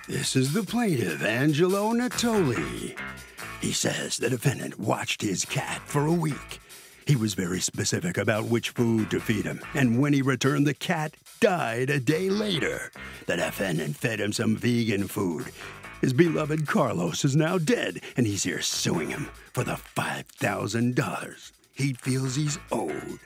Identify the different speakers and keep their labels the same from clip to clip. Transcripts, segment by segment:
Speaker 1: This is the plaintiff, Angelo Natoli. He says the defendant watched his cat for a week. He was very specific about which food to feed him, and when he returned, the cat died a day later. The defendant fed him some vegan food. His beloved Carlos is now dead, and he's here suing him for the $5,000 he feels he's owed.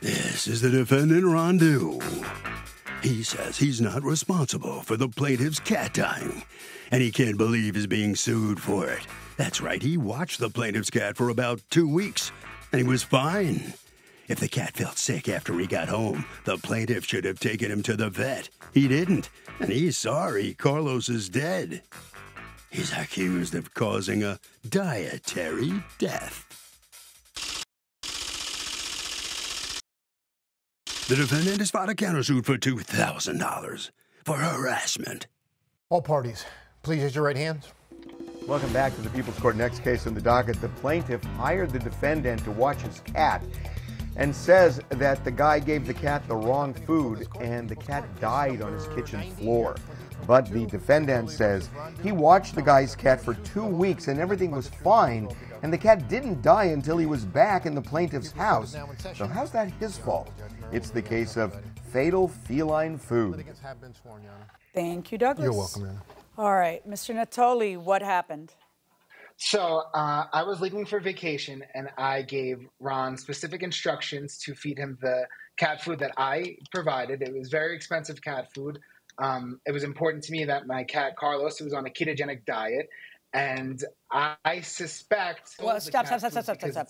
Speaker 1: This is the defendant, Rondu. He says he's not responsible for the plaintiff's cat dying, and he can't believe he's being sued for it. That's right, he watched the plaintiff's cat for about 2 weeks, and he was fine. If the cat felt sick after he got home, the plaintiff should have taken him to the vet. He didn't, and he's sorry Carlos is dead. He's accused of causing a dietary death. The defendant has filed a countersuit for $2,000 for harassment.
Speaker 2: All parties, please raise your right hands.
Speaker 3: Welcome back to the People's Court. Next case on the docket. The plaintiff hired the defendant to watch his cat and says that the guy gave the cat the wrong food and the cat died on his kitchen floor. But the defendant says he watched the guy's cat for 2 weeks and everything was fine, and the cat didn't die until he was back in the plaintiff's house. So how's that his fault? It's the case of fatal feline food.
Speaker 4: Thank you, Douglas.
Speaker 2: You're welcome, Anna.
Speaker 4: All right, Mr. Natoli, what happened?
Speaker 5: So I was leaving for vacation, and I gave Ron specific instructions to feed him the cat food that I provided. It was very expensive cat food. It was important to me that my cat, Carlos, was on a ketogenic diet, and I suspect...
Speaker 4: Well, stop.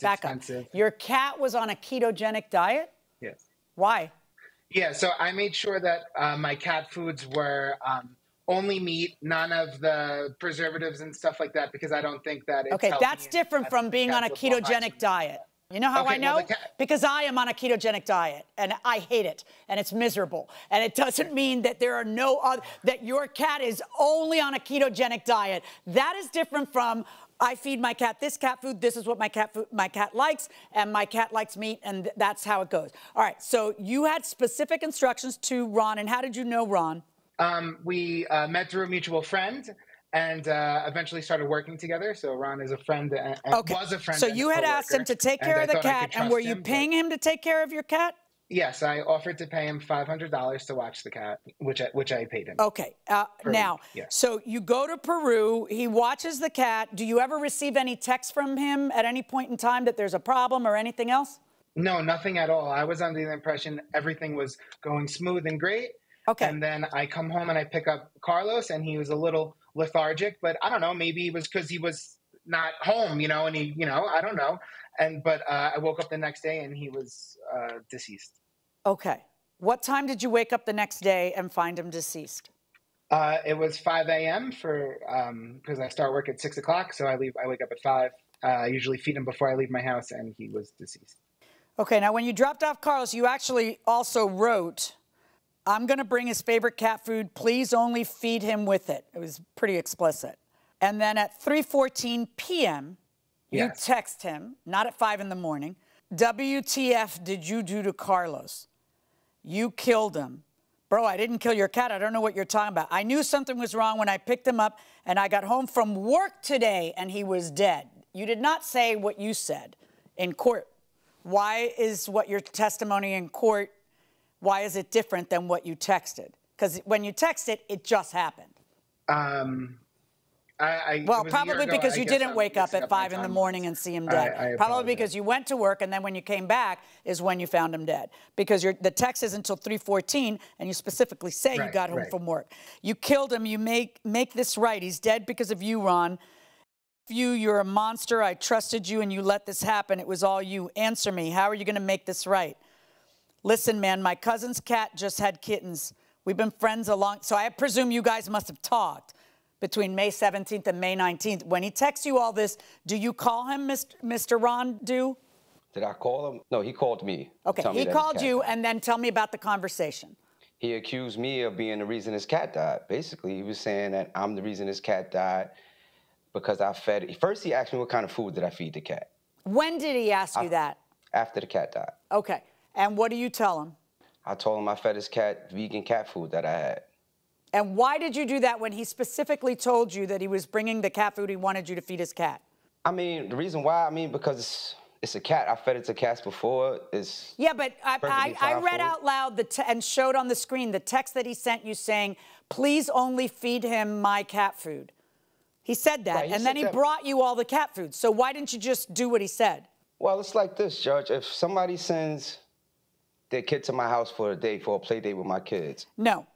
Speaker 4: Back up. Your cat was on a ketogenic diet?
Speaker 5: Yes.
Speaker 4: Why?
Speaker 5: Yeah, so I made sure that my cat foods were only meat, none of the preservatives and stuff like that, because I don't think that it's
Speaker 4: okay,
Speaker 5: healthy.
Speaker 4: That's different from being on a ketogenic diet. You know how I know? Well, because I am on a ketogenic diet, and I hate it, and it's miserable. And it doesn't mean that there are no other, that your cat is only on a ketogenic diet. That is different from, I feed my cat this cat food, this is what my cat likes, and my cat likes meat, and that's how it goes. All right, so you had specific instructions to Ron, and how did you know Ron?
Speaker 5: We met through a mutual friend, and eventually started working together. So Ron is a friend and was a friend.
Speaker 4: So you had asked him to take care of the cat, and were you paying him to take care of your cat?
Speaker 5: Yes, I offered to pay him $500 to watch the cat, which I paid him.
Speaker 4: Okay. Now, so you go to Peru. He watches the cat. Do you ever receive any texts from him at any point in time that there's a problem or anything else?
Speaker 5: No, nothing at all. I was under the impression everything was going smooth and great.
Speaker 4: Okay.
Speaker 5: And then I come home and I pick up Carlos, and he was a little lethargic, but I don't know, maybe it was because he was not home, and he, I don't know. But I woke up the next day and he was deceased.
Speaker 4: Okay. What time did you wake up the next day and find him deceased?
Speaker 5: It was 5 a.m. because I start work at 6 o'clock. So I wake up at 5. I usually feed him before I leave my house, and he was deceased.
Speaker 4: Okay. Now, when you dropped off Carlos, you actually also wrote, I'm going to bring his favorite cat food. Please only feed him with it. It was pretty explicit. And then at 3:14 p.m., you text him, not at 5 in the morning, WTF did you do to Carlos? You killed him. Bro, I didn't kill your cat. I don't know what you're talking about. I knew something was wrong when I picked him up, and I got home from work today, and he was dead. You did not say what you said in court. Why is what your testimony in court, why is it different than what you texted? Because when you texted, it just happened. Well, probably because you didn't wake up at 5 in the morning and see him dead. Probably because you went to work, and then when you came back is when you found him dead. Because the text is until 3:14, and you specifically say you got home from work. You killed him. You make this right. He's dead because of you, Ron. You're a monster. I trusted you, and you let this happen. It was all you. Answer me. How are you going to make this right? Listen, man, my cousin's cat just had kittens. We've been friends so I presume you guys must have talked between May 17th and May 19th. When he texts you all this, do you call him Mr. Ron Do?
Speaker 6: Did I call him? No, he called me.
Speaker 4: Okay, he called you, and then tell me about the conversation.
Speaker 6: He accused me of being the reason his cat died. Basically, he was saying that I'm the reason his cat died because I fed it. First, he asked me what kind of food did I feed the cat.
Speaker 4: When did he ask you that?
Speaker 6: After the cat died.
Speaker 4: Okay, and what do you tell him?
Speaker 6: I told him I fed his cat vegan cat food that I had.
Speaker 4: And why did you do that when he specifically told you that he was bringing the cat food he wanted you to feed his cat?
Speaker 6: I mean, the reason why, because it's a cat. I fed it to cats before.
Speaker 4: Yeah, but I read out loud and showed on the screen the text that he sent you saying, please only feed him my cat food. He said that,
Speaker 6: Right,
Speaker 4: and then he brought you all the cat food. So why didn't you just do what he said?
Speaker 6: Well, it's like this, Judge. If somebody sends their kid to my house for a day, for a play date with my kids.
Speaker 4: No,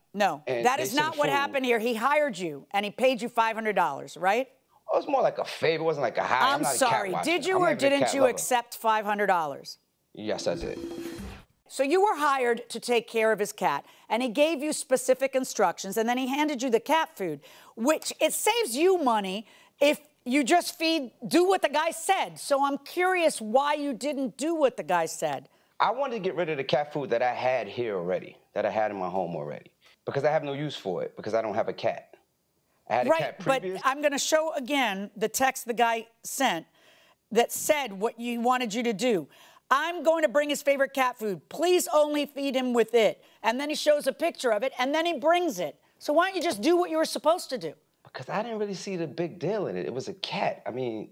Speaker 6: and
Speaker 4: that is not what happened here. He hired you, and he paid you $500, right?
Speaker 6: Oh, it was more like a favor. It wasn't like a hire.
Speaker 4: I'm sorry. Did you or didn't you accept $500?
Speaker 6: Yes, I did.
Speaker 4: So you were hired to take care of his cat, and he gave you specific instructions, and then he handed you the cat food, which it saves you money if you just do what the guy said. So I'm curious why you didn't do what the guy said.
Speaker 6: I wanted to get rid of the cat food that I had here already, that I had in my home already, because I have no use for it, because I don't have a cat. I had a cat previous.
Speaker 4: But I'm going to show again the text the guy sent that said what you wanted you to do. I'm going to bring his favorite cat food. Please only feed him with it. And then he shows a picture of it, and then he brings it. So why don't you just do what you were supposed to do?
Speaker 6: Because I didn't really see the big deal in it. It was a cat. I mean,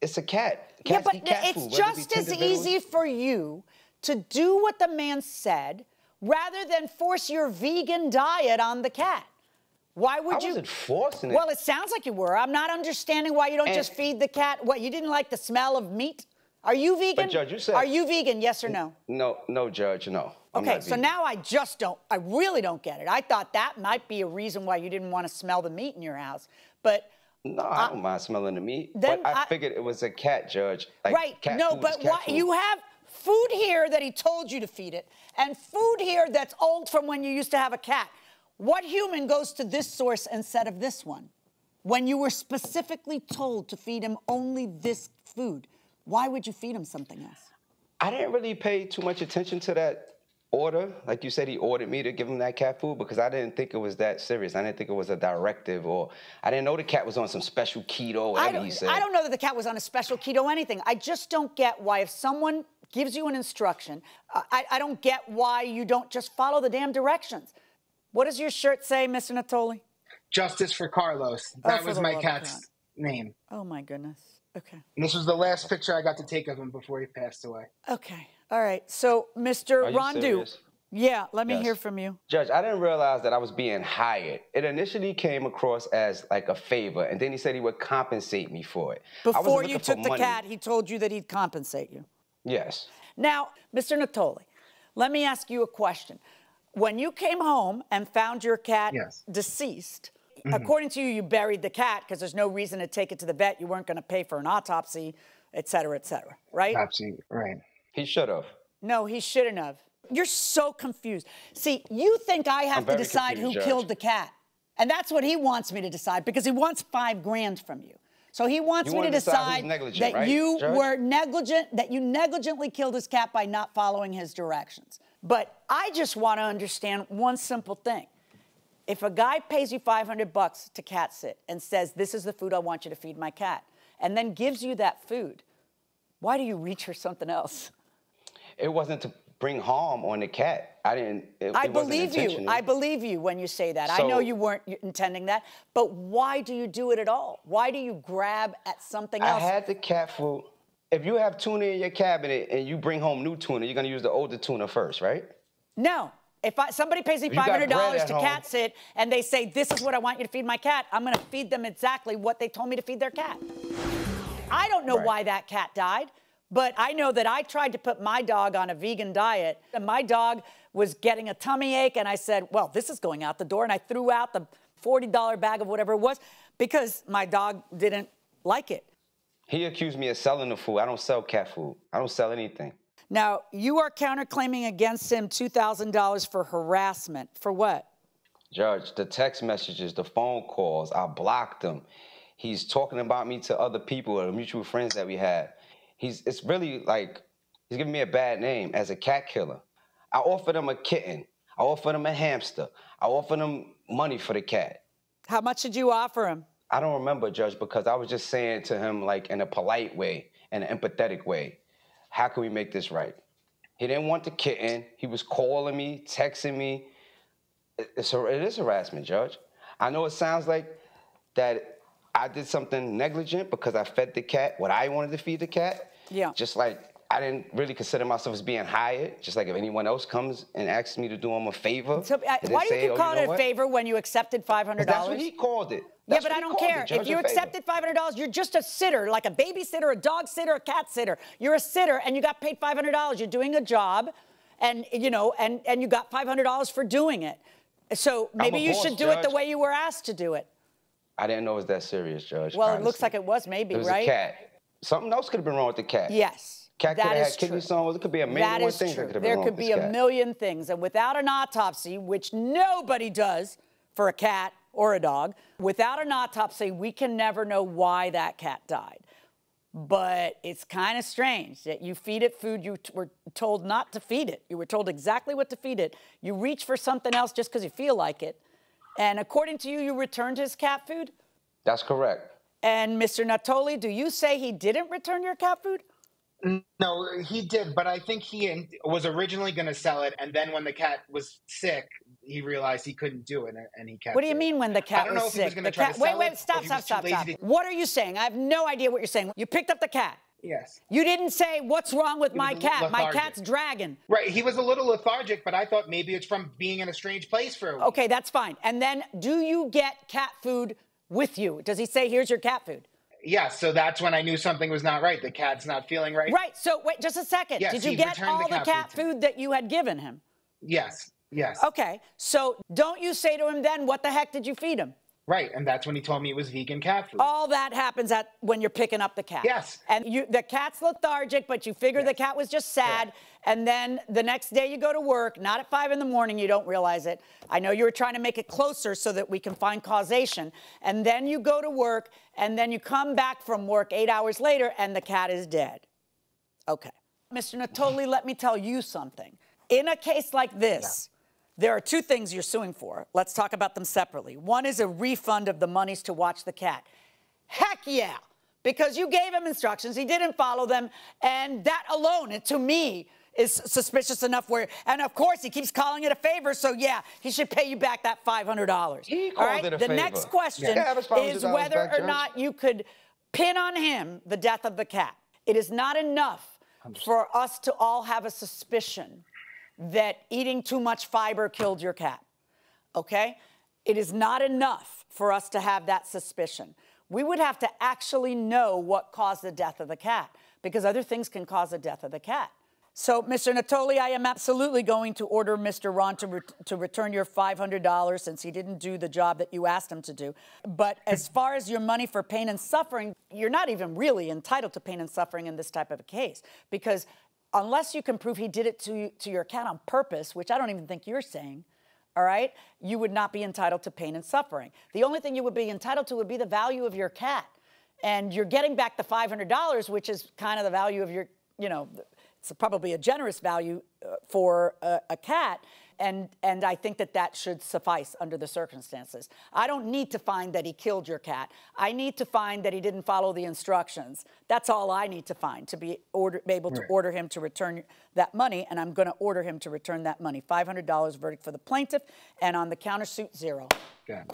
Speaker 6: it's a cat. Cats eat cat food,
Speaker 4: it's just as easy for you to do what the man said rather than force your vegan diet on the cat. Why would you?
Speaker 6: I wasn't forcing it.
Speaker 4: Well, it sounds like you were. I'm not understanding why you don't just feed the cat. What, you didn't like the smell of meat? Are you vegan?
Speaker 6: But Judge, you said...
Speaker 4: Are you vegan, yes or no?
Speaker 6: No, Judge, no.
Speaker 4: Okay, so now I really don't get it. I thought that might be a reason why you didn't want to smell the meat in your house, but...
Speaker 6: No, I don't mind smelling the meat, but I figured it was a cat, Judge. Like,
Speaker 4: right,
Speaker 6: cat
Speaker 4: no,
Speaker 6: food
Speaker 4: but
Speaker 6: is cat food.
Speaker 4: You have food here that he told you to feed it, and food here that's old from when you used to have a cat. What human goes to this source instead of this one? When you were specifically told to feed him only this food, why would you feed him something else?
Speaker 6: I didn't really pay too much attention to that order. Like you said, he ordered me to give him that cat food because I didn't think it was that serious. I didn't think it was a directive, or I didn't know the cat was on some special keto, whatever he said.
Speaker 4: I don't know that the cat was on a special keto anything. I just don't get why if someone gives you an instruction, I don't get why you don't just follow the damn directions. What does your shirt say, Mr. Natoli?
Speaker 5: Justice for Carlos. That was my cat's name.
Speaker 4: Oh, my goodness. Okay.
Speaker 5: And this was the last picture I got to take of him before he passed away.
Speaker 4: Okay. All right. So, Mr. Rondu. Yeah, let me hear from you.
Speaker 6: Judge, I didn't realize that I was being hired. It initially came across as like a favor, and then he said he would compensate me for it.
Speaker 4: Before you took the cat, he told you that he'd compensate you.
Speaker 6: Yes.
Speaker 4: Now, Mr. Natoli, let me ask you a question. When you came home and found your cat deceased, according to you, you buried the cat because there's no reason to take it to the vet. You weren't going to pay for an autopsy, et cetera, right?
Speaker 5: Absolutely, right.
Speaker 6: He should have.
Speaker 4: No, he shouldn't have. You're so confused. See, you think I have to decide who killed the cat. And that's what he wants me to decide because he wants $5 grand from you. So he wants me to decide that you were negligent, that you negligently killed his cat by not following his directions. But I just want to understand one simple thing. If a guy pays you $500 to cat sit and says, this is the food I want you to feed my cat, and then gives you that food, why do you reach for something else?
Speaker 6: It wasn't to bring harm on the cat.
Speaker 4: I believe you. I believe you when you say that. I know you weren't intending that, but why do you do it at all? Why do you grab at something else?
Speaker 6: I had the cat food. If you have tuna in your cabinet and you bring home new tuna, you're going to use the older tuna first, right?
Speaker 4: No. If somebody pays me $500 to cat sit and they say, this is what I want you to feed my cat, I'm going to feed them exactly what they told me to feed their cat. I don't know why that cat died, but I know that I tried to put my dog on a vegan diet, and my dog was getting a tummy ache, and I said, well, this is going out the door, and I threw out the $40 bag of whatever it was because my dog didn't like it.
Speaker 6: He accused me of selling the food. I don't sell cat food. I don't sell anything.
Speaker 4: Now, you are counterclaiming against him $2,000 for harassment. For what?
Speaker 6: Judge, the text messages, the phone calls, I blocked him. He's talking about me to other people, or mutual friends that we had. It's really like he's giving me a bad name as a cat killer. I offered him a kitten. I offered him a hamster. I offered him money for the cat.
Speaker 4: How much did you offer him?
Speaker 6: I don't remember, Judge, because I was just saying to him, like, in a polite way, in an empathetic way, how can we make this right? He didn't want the kitten. He was calling me, texting me. It is harassment, Judge. I know it sounds like that I did something negligent because I fed the cat what I wanted to feed the cat.
Speaker 4: Yeah.
Speaker 6: Just like I didn't really consider myself as being hired. Just like if anyone else comes and asks me to do him a favor.
Speaker 4: So, why do you keep calling it a favor when you accepted $500?
Speaker 6: That's what he called it.
Speaker 4: Yeah, but I don't care. If you accepted $500, you're just a sitter, like a babysitter, a dog sitter, a cat sitter. You're a sitter, and you got paid $500. You're doing a job, and you know, and you got $500 for doing it. So maybe you should do it the way you were asked to do it.
Speaker 6: I didn't know it was that serious, Judge.
Speaker 4: Well,
Speaker 6: honestly.
Speaker 4: It looks like it was, maybe,
Speaker 6: It was
Speaker 4: right?
Speaker 6: a cat. Something else could have been wrong with the cat.
Speaker 4: Yes.
Speaker 6: Cat could have had kidney stones. It could be a million things that could have been
Speaker 4: There
Speaker 6: wrong
Speaker 4: could
Speaker 6: with
Speaker 4: be
Speaker 6: this
Speaker 4: a
Speaker 6: cat.
Speaker 4: million things. And without an autopsy, which nobody does for a cat or a dog, without an autopsy, we can never know why that cat died. But it's kind of strange that you feed it food you were told not to feed it. You were told exactly what to feed it. You reach for something else just because you feel like it. And according to you, you returned his cat food?
Speaker 6: That's correct.
Speaker 4: And Mr. Natoli, do you say he didn't return your cat food?
Speaker 5: No, he did, but I think he was originally going to sell it, and then when the cat was sick, he realized he couldn't do it, and he kept it.
Speaker 4: What do you mean when the cat was sick?
Speaker 5: I don't know if he was going to try to sell it.
Speaker 4: Stop. What are you saying? I have no idea what you're saying. You picked up the cat.
Speaker 5: Yes.
Speaker 4: You didn't say, what's wrong with my cat? My cat's dragging.
Speaker 5: Right. He was a little lethargic, but I thought maybe it's from being in a strange place for a week.
Speaker 4: Okay, that's fine. And then do you get cat food with you? Does he say, here's your cat food?
Speaker 5: Yes, so that's when I knew something was not right. The cat's not feeling right.
Speaker 4: Right, so wait just a second.
Speaker 5: Yes,
Speaker 4: did you get all the cat food that you had given him?
Speaker 5: Yes.
Speaker 4: Okay, so don't you say to him then, what the heck did you feed him?
Speaker 5: Right, and that's when he told me it was vegan cat food.
Speaker 4: All that happens when you're picking up the cat.
Speaker 5: Yes.
Speaker 4: And the cat's lethargic, but you figure the cat was just sad. Correct. And then the next day you go to work, not at 5 in the morning, you don't realize it. I know you were trying to make it closer so that we can find causation. And then you go to work, and then you come back from work 8 hours later, and the cat is dead. Okay. Mr. Natoli, let me tell you something. In a case like this, there are two things you're suing for. Let's talk about them separately. One is a refund of the monies to watch the cat. Heck yeah, because you gave him instructions, he didn't follow them, and that alone, to me, is suspicious enough where, and of course, he keeps calling it a favor, so yeah, he should pay you back that $500.
Speaker 6: He called it a favor.
Speaker 4: The next question is whether or not you could pin on him the death of the cat. It is not enough for us to all have a suspicion that eating too much fiber killed your cat, okay? It is not enough for us to have that suspicion. We would have to actually know what caused the death of the cat, because other things can cause the death of the cat. So, Mr. Natoli, I am absolutely going to order Mr. Ron to return your $500 since he didn't do the job that you asked him to do. But as far as your money for pain and suffering, you're not even really entitled to pain and suffering in this type of a case, because unless you can prove he did it to your cat on purpose, which I don't even think you're saying, all right, you would not be entitled to pain and suffering. The only thing you would be entitled to would be the value of your cat. And you're getting back the $500, which is kind of the value of your, you know, it's probably a generous value for a cat. And I think that should suffice under the circumstances. I don't need to find that he killed your cat. I need to find that he didn't follow the instructions. That's all I need to find to be able to order him to return that money, and I'm going to order him to return that money. $500 verdict for the plaintiff, and on the countersuit, 0.
Speaker 5: Good.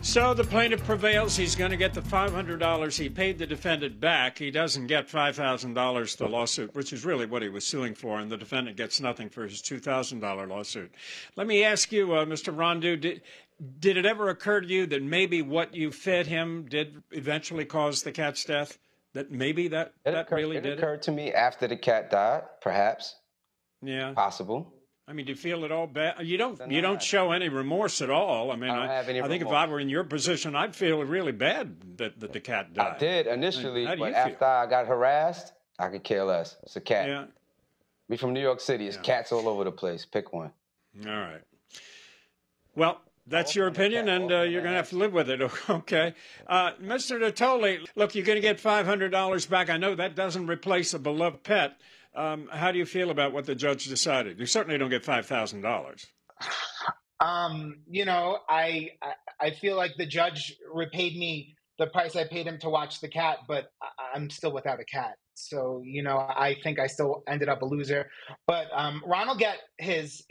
Speaker 7: So the plaintiff prevails. He's going to get the $500 he paid the defendant back. He doesn't get $5,000 for the lawsuit, which is really what he was suing for, and the defendant gets nothing for his $2,000 lawsuit. Let me ask you, Mr. Rondeau, did it ever occur to you that maybe what you fed him did eventually cause the cat's death? That maybe that really did it?
Speaker 6: It occurred to me after the cat died, perhaps.
Speaker 7: Yeah.
Speaker 6: Possible.
Speaker 7: I mean, do you feel it all bad? You don't show any remorse at all. I mean,
Speaker 6: I don't have any
Speaker 7: I think if I were in your position, I'd feel really bad that the cat died.
Speaker 6: I did initially, but
Speaker 7: feel?
Speaker 6: after I got harassed, I could care less. It's a cat.
Speaker 7: Yeah.
Speaker 6: We from New York City. It's cats all over the place. Pick one.
Speaker 7: All right. Well, that's your opinion, and you're going to have to live with it, okay? Mr. Natoli, look, you're going to get $500 back. I know that doesn't replace a beloved pet. How do you feel about what the judge decided? You certainly don't get $5,000.
Speaker 5: You know, I feel like the judge repaid me the price I paid him to watch the cat, but I'm still without a cat. So, I think I still ended up a loser. But Ron will get his,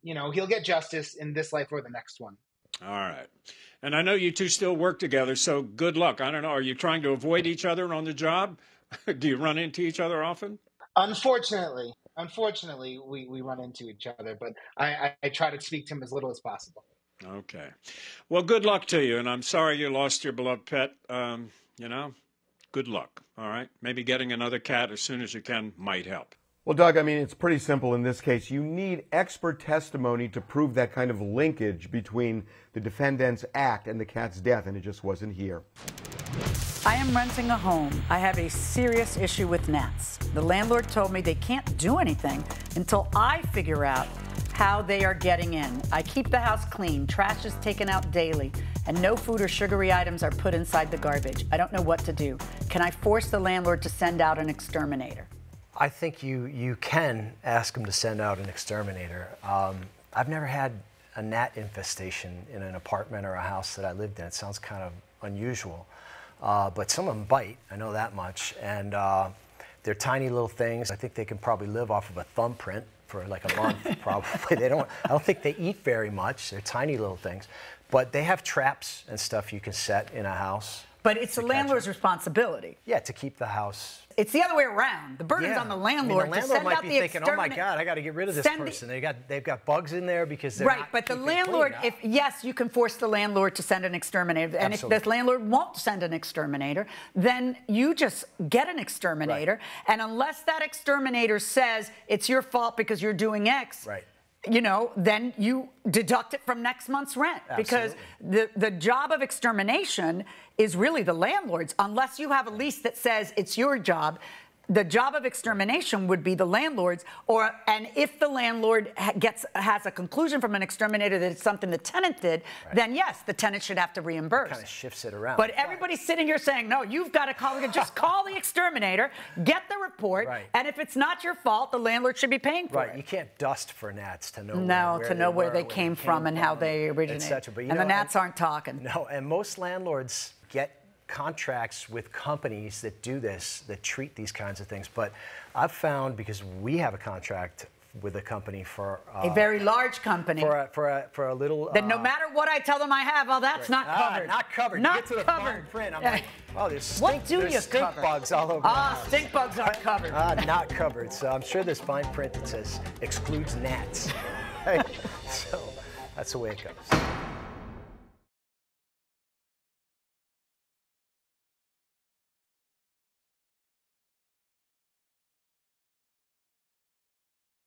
Speaker 5: he'll get justice in this life or the next one.
Speaker 7: All right. And I know you two still work together, so good luck. I don't know, are you trying to avoid each other on the job? Do you run into each other often?
Speaker 5: Unfortunately, we run into each other, but I try to speak to him as little as possible.
Speaker 7: Okay. Well, good luck to you, and I'm sorry you lost your beloved pet. Good luck, all right? Maybe getting another cat as soon as you can might help.
Speaker 3: Well, Doug, I mean, it's pretty simple in this case. You need expert testimony to prove that kind of linkage between the defendant's act and the cat's death, and it just wasn't here.
Speaker 4: I am renting a home. I have a serious issue with gnats. The landlord told me they can't do anything until I figure out how they are getting in. I keep the house clean, trash is taken out daily, and no food or sugary items are put inside the garbage. I don't know what to do. Can I force the landlord to send out an exterminator?
Speaker 8: I think you can ask them to send out an exterminator. I've never had a gnat infestation in an apartment or a house that I lived in. It sounds kind of unusual. But some of them bite, I know that much. And they're tiny little things. I think they can probably live off of a thumbprint for like a month, probably. I don't think they eat very much. They're tiny little things. But they have traps and stuff you can set in a house.
Speaker 4: But it's the landlord's responsibility.
Speaker 8: Yeah, to keep the house.
Speaker 4: It's the other way around. The burden's on the landlord.
Speaker 8: The landlord might be thinking, "Oh my God, I got to get rid of this person. They've got bugs in there because they're
Speaker 4: right." But the landlord, yes, you can force the landlord to send an exterminator, and if the landlord won't send an exterminator, then you just get an exterminator, and unless that exterminator says it's your fault because you're doing X, then you deduct it from next month's rent. Absolutely. Because the job of extermination is really the landlord's. Unless you have a lease that says it's your job, the job of extermination would be the landlord's. And if the landlord has a conclusion from an exterminator that it's something the tenant did, then yes, the tenant should have to reimburse.
Speaker 8: Kind of shifts it around.
Speaker 4: But everybody's sitting here saying, no, you've got to call. Just call the exterminator, get the report, and if it's not your fault, the landlord should be paying for it.
Speaker 8: Right. You can't dust for gnats to know.
Speaker 4: Where they came from and how they originated. And the gnats aren't talking.
Speaker 8: No, and most landlords get contracts with companies that do this, that treat these kinds of things. But I've found, because we have a contract with a company for
Speaker 4: a very large company
Speaker 8: for a little.
Speaker 4: Then no matter what I tell them I have, that's not covered.
Speaker 8: Not covered.
Speaker 4: Not
Speaker 8: you get to the fine print. I'm like, oh, there's stink bugs all over.
Speaker 4: Stink bugs aren't covered.
Speaker 8: Not covered. So I'm sure there's fine print that says excludes gnats. So that's the way it goes.